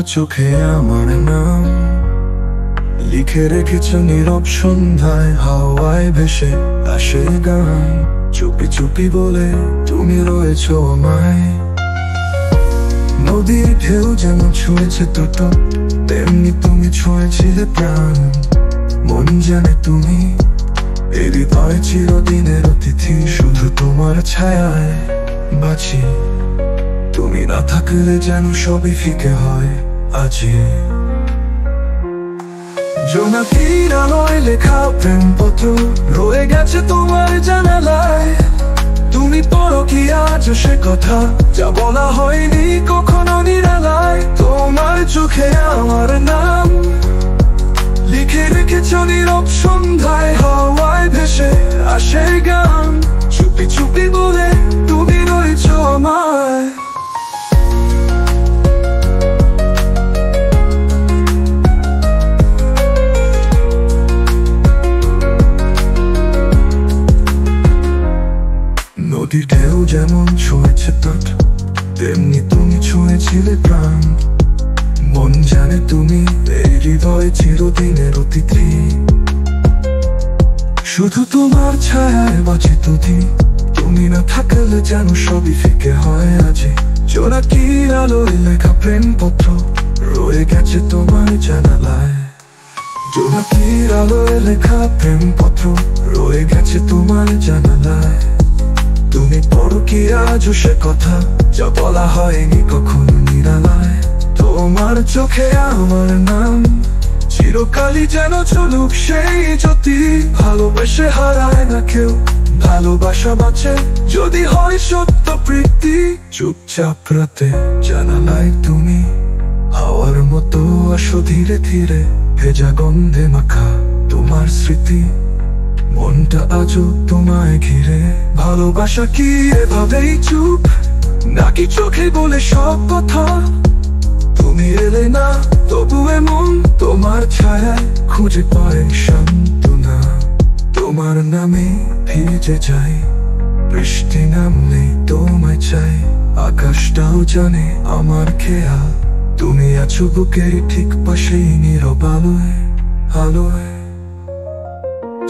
চোখে আমার নাম লিখে রেখেছ নীরব সন্ধ্যায়, হাওয়ায় ভেসে আসে গান। চুপি চুপি বলে তুমি রয়েছ আমায়। নদীর ঢেউ যেমন ছুঁয়েছে তট, তেমনি তুমি ছুঁয়েছিলে প্রাণ। মন জানে তুমি এই হৃদয় চিরদিনের অতিথি, শুধু তোমার ছায়ায় বাঁচি। তুমি না থাকলে যেন সবই ফিকে হয় আজি। জোনাকির আলোয় লেখা প্রেমপত্র রয়ে গেছে তোমার জানালায়। তুমি পড়ো কি আজ সে কথা, যা বলা হয়নি কখনো নিরালায়। তোমার চোখে আমার নাম লিখে রেখেছ নীরব সন্ধ্যায়, হাওয়ায় ভেসে আসে গান। চুপি চুপি বলে তুমি রয়েছ আমায়। নদীর ঢেউ যেমন ছুঁয়েছে তট, তেমনি তুমি ছুঁয়েছিলে প্রাণ। মন জানে তুমি এই হৃদয় চিরদিনের অতিথি, শুধু তোমার ছায়ায় বাঁচি তুধি। তুমি না থাকলে যেন সবই ফিকে হয় আজি। জোনাকির আলোয় লেখা প্রেমপত্র রয়ে গেছে তোমার জানালায়। জোনাকির আলোয় লেখা প্রেমপত্র রয়ে গেছে তোমার জানালায়। তুমি পড়ো কি আজ সে কথা, যা বলা হয়নি কখনো নিরালায়। তোমার চোখে আমার নাম চিরকালই যেন চলুক সেই জ্যোতি। ভালোবেসে হারায় না কেউ, ভালোবাসা বাঁচে যদি হয় সত্য প্রীতি। চুপচাপ রাতে জানালায় তুমি হাওয়ার মতো আসো ধীরে ধীরে, ভেজা গন্ধে মাখা তোমার স্মৃতি। মনটা আজও তোমায় ঘিরে। ভালোবাসা কি এভাবেই চুপ, নাকি চোখে বলে সব কথা? তুমি এলে না তবু এমন তোমার ছায়ায় খুঁজে পায় সান্ত্বনা। তোমার নামে ভিজে যাই, বৃষ্টি নামলে তোমায় চাই। আকাশটাও জানে আমার খেয়াল, তুমি আছো বুকের ঠিক পাশেই নীরব আলোয় আলোয়।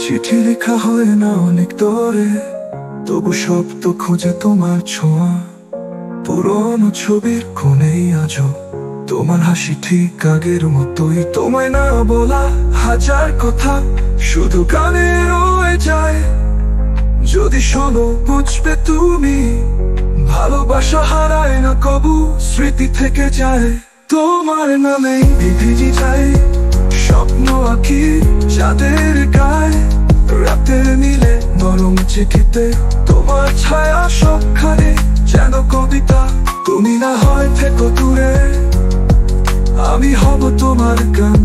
চিঠি লেখা হয় না অনেক দূরে, তবু শব্দ খুঁজে তোমার ছোঁয়া। পুরনো ছবির কোণেই আজও তোমার হাসি ঠিক আগের মতোই। তোমায় না বলা হাজার কথা শুধু কানে রয়ে যায়। যদি শোনো বুঝবে তুমি, ভালোবাসা হারায় না কবু, স্মৃতি থেকে যায়। তোমার নামেই ভিজি যায়, স্বপ্ন আঁকি চাঁদের গায়ে। রাতের নীলে নরম চিঠিতে তোমার ছায়া সবখানে যেন কবিতা। তুমি না হয় থেকো দূরে, আমি হব তোমার গান।